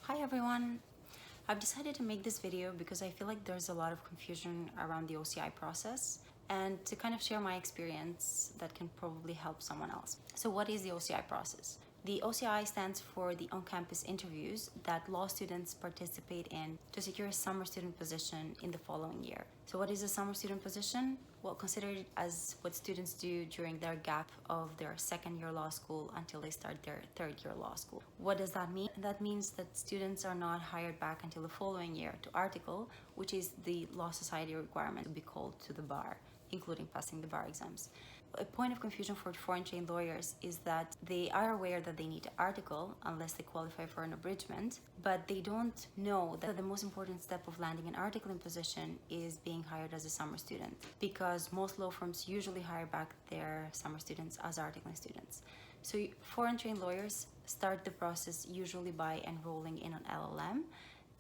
Hi everyone! I've decided to make this video because I feel like there's a lot of confusion around the OCI process and to kind of share my experience that can probably help someone else. So what is the OCI process? The OCI stands for the on-campus interviews that law students participate in to secure a summer student position in the following year. So what is a summer student position? Well, consider it as what students do during their gap of their second year law school until they start their third year law school. What does that mean? That means that students are not hired back until the following year to article, which is the law society requirement to be called to the bar, including passing the bar exams. A point of confusion for foreign trained lawyers is that they are aware that they need to article unless they qualify for an abridgment, but they don't know that the most important step of landing an articling position is being hired as a summer student, because most law firms usually hire back their summer students as articling students. So foreign trained lawyers start the process usually by enrolling in an LLM,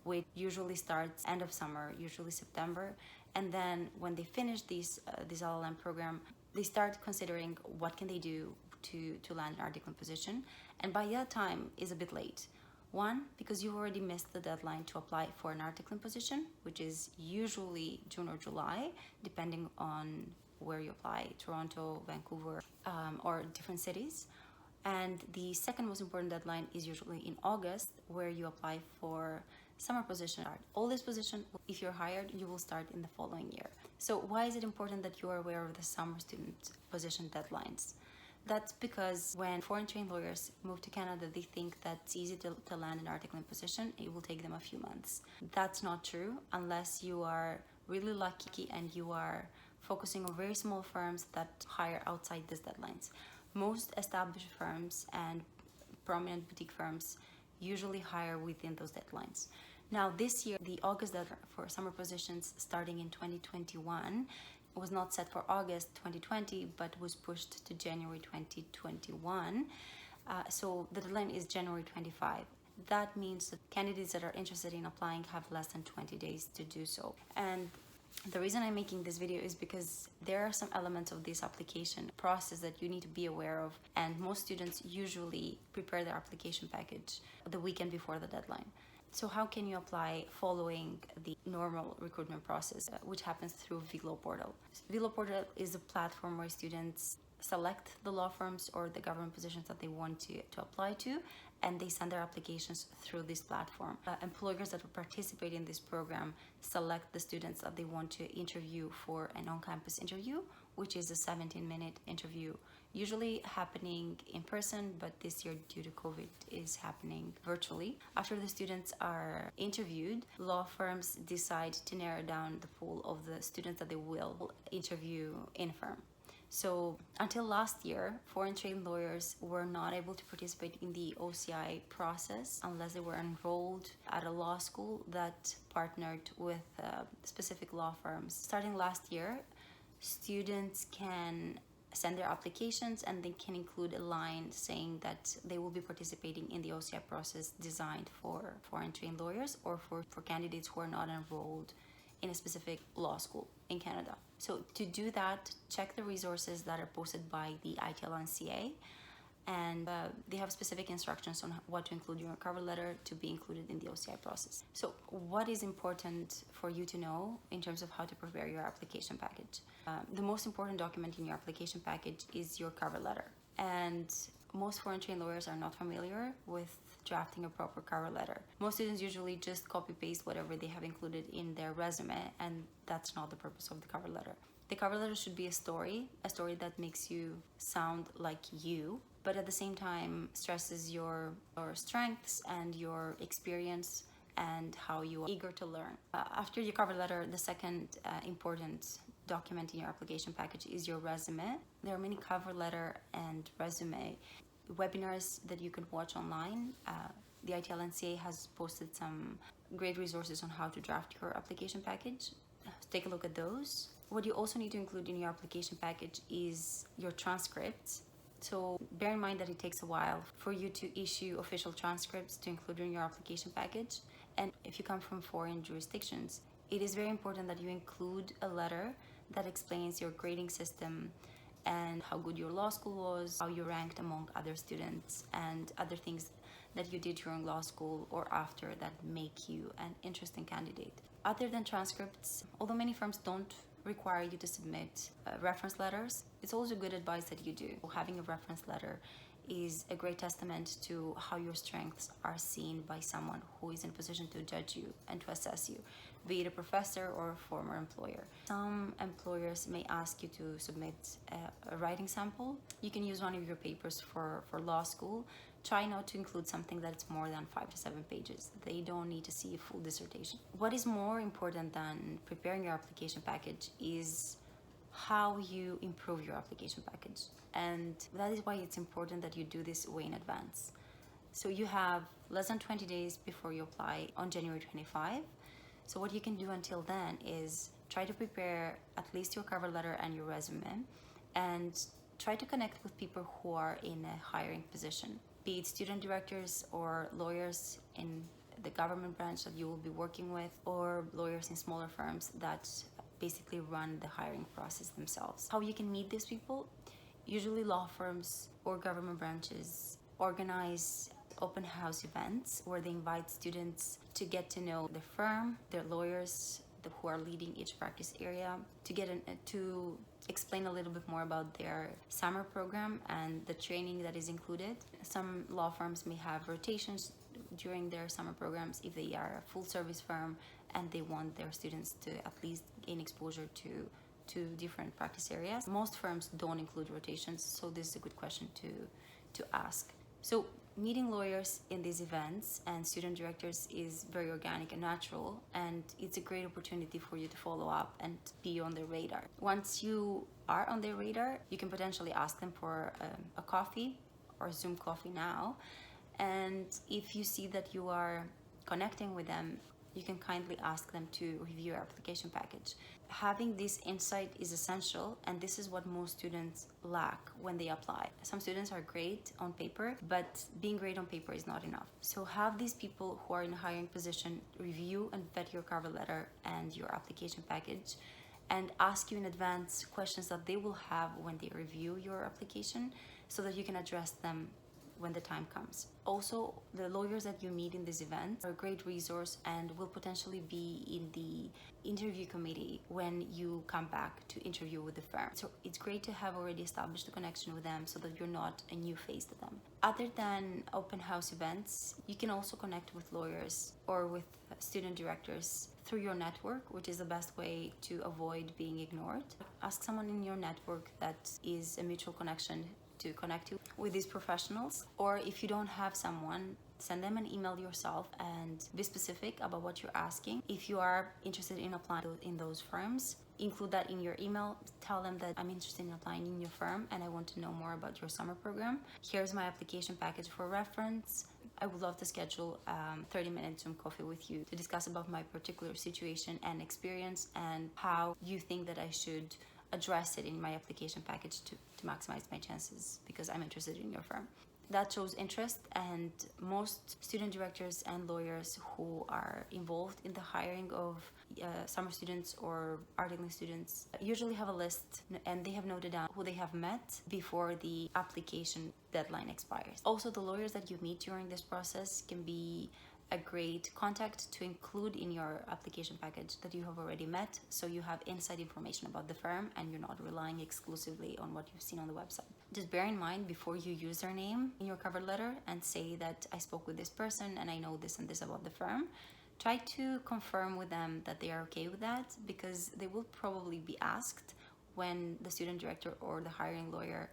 which usually starts end of summer, usually September, and then when they finish this LLM program, they start considering what can they do to land an articling position, and by that time is a bit late. One, because you already missed the deadline to apply for an articling position, which is usually June or July, depending on where you apply, Toronto, Vancouver, or different cities. And the second most important deadline is usually in August, where you apply for summer position. All this position, if you're hired, you will start in the following year. So why is it important that you are aware of the summer student position deadlines? That's because when foreign trained lawyers move to Canada, they think that it's easy to land an articling position. It will take them a few months. That's not true unless you are really lucky and you are focusing on very small firms that hire outside these deadlines. Most established firms and prominent boutique firms usually hire within those deadlines. Now this year, the August deadline for summer positions starting in 2021 was not set for August 2020, but was pushed to January 2021. So the deadline is January 25. That means that candidates that are interested in applying have less than 20 days to do so. And the reason I'm making this video is because there are some elements of this application process that you need to be aware of, and most students usually prepare their application package the weekend before the deadline. So how can you apply following the normal recruitment process, which happens through Velo Portal? Velo Portal is a platform where students select the law firms or the government positions that they want to apply to, and they send their applications through this platform. Employers that will participate in this program select the students that they want to interview for an on-campus interview, which is a 17-minute interview, usually happening in person, but this year due to COVID is happening virtually. After the students are interviewed, law firms decide to narrow down the pool of the students that they will interview in firm. So until last year, foreign trained lawyers were not able to participate in the OCI process unless they were enrolled at a law school that partnered with specific law firms. Starting last year, students can send their applications and they can include a line saying that they will be participating in the OCI process designed for foreign trained lawyers or for candidates who are not enrolled in a specific law school in Canada. So to do that, check the resources that are posted by the ITLNCA, and they have specific instructions on what to include in your cover letter to be included in the OCI process. So what is important for you to know in terms of how to prepare your application package? The most important document in your application package is your cover letter. And most foreign trained lawyers are not familiar with drafting a proper cover letter. Most students usually just copy paste whatever they have included in their resume, and that's not the purpose of the cover letter. The cover letter should be a story that makes you sound like you, but at the same time stresses your strengths and your experience and how you are eager to learn. After your cover letter, the second important document in your application package is your resume. There are many cover letter and resume webinars that you can watch online. The ITLNCA has posted some great resources on how to draft your application package. Take a look at those. What you also need to include in your application package is your transcripts. So bear in mind that it takes a while for you to issue official transcripts to include in your application package. And if you come from foreign jurisdictions, it is very important that you include a letter that explains your grading system and how good your law school was, how you ranked among other students, and other things that you did during law school or after that make you an interesting candidate. Other than transcripts, although many firms don't require you to submit reference letters, it's also good advice that you do. Having a reference letter is a great testament to how your strengths are seen by someone who is in position to judge you and to assess you, be it a professor or a former employer. Some employers may ask you to submit a writing sample. You can use one of your papers for law school. Try not to include something that's more than 5 to 7 pages. They don't need to see a full dissertation. What is more important than preparing your application package is how you improve your application package. And that is why it's important that you do this way in advance. So you have less than 20 days before you apply on January 25. So what you can do until then is try to prepare at least your cover letter and your resume, and try to connect with people who are in a hiring position, be it student directors or lawyers in the government branch that you will be working with, or lawyers in smaller firms that basically run the hiring process themselves. How you can meet these people? Usually law firms or government branches organize open house events where they invite students to get to know the firm, their lawyers who are leading each practice area, to explain a little bit more about their summer program and the training that is included. Some law firms may have rotations during their summer programs if they are a full service firm and they want their students to at least gain exposure to different practice areas. Most firms don't include rotations, so this is a good question to ask. So meeting lawyers in these events and student directors is very organic and natural, and it's a great opportunity for you to follow up and be on their radar. Once you are on their radar, you can potentially ask them for a coffee or Zoom coffee now, and if you see that you are connecting with them, you can kindly ask them to review your application package. Having this insight is essential, and this is what most students lack when they apply. Some students are great on paper, but being great on paper is not enough. So have these people who are in a hiring position review and vet your cover letter and your application package, and ask you in advance questions that they will have when they review your application, so that you can address them when the time comes. Also, the lawyers that you meet in these events are a great resource and will potentially be in the interview committee when you come back to interview with the firm. So it's great to have already established a connection with them so that you're not a new face to them. Other than open house events, you can also connect with lawyers or with student directors through your network, which is the best way to avoid being ignored. Ask someone in your network that is a mutual connection to connect you with these professionals, or if you don't have someone, send them an email yourself and be specific about what you're asking. If you are interested in applying in those firms, include that in your email. Tell them that I'm interested in applying in your firm and I want to know more about your summer program. Here's my application package for reference. I would love to schedule 30-minute Zoom coffee with you to discuss about my particular situation and experience and how you think that I should address it in my application package to maximize my chances because I'm interested in your firm. That shows interest, and most student directors and lawyers who are involved in the hiring of summer students or articling students usually have a list, and they have noted down who they have met before the application deadline expires. Also, the lawyers that you meet during this process can be a great contact to include in your application package that you have already met, so you have inside information about the firm and you're not relying exclusively on what you've seen on the website. Just bear in mind before you use their name in your cover letter and say that I spoke with this person and I know this and this about the firm, try to confirm with them that they are okay with that, because they will probably be asked when the student director or the hiring lawyer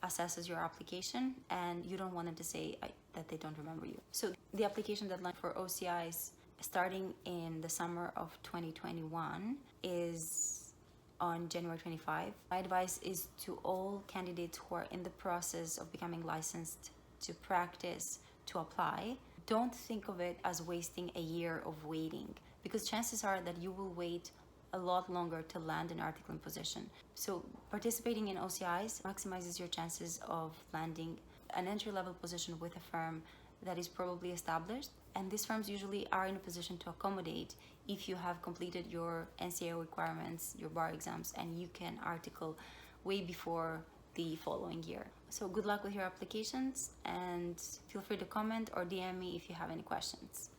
assesses your application, and you don't want them to say that they don't remember you. So the application deadline for OCIs starting in the summer of 2021 is on January 25. My advice is to all candidates who are in the process of becoming licensed to practice to apply, don't think of it as wasting a year of waiting, because chances are that you will wait a lot longer to land an articling position. So participating in OCIs maximizes your chances of landing an entry-level position with a firm that is probably established, and these firms usually are in a position to accommodate if you have completed your NCAO requirements, your bar exams, and you can article way before the following year. So good luck with your applications, and feel free to comment or DM me if you have any questions.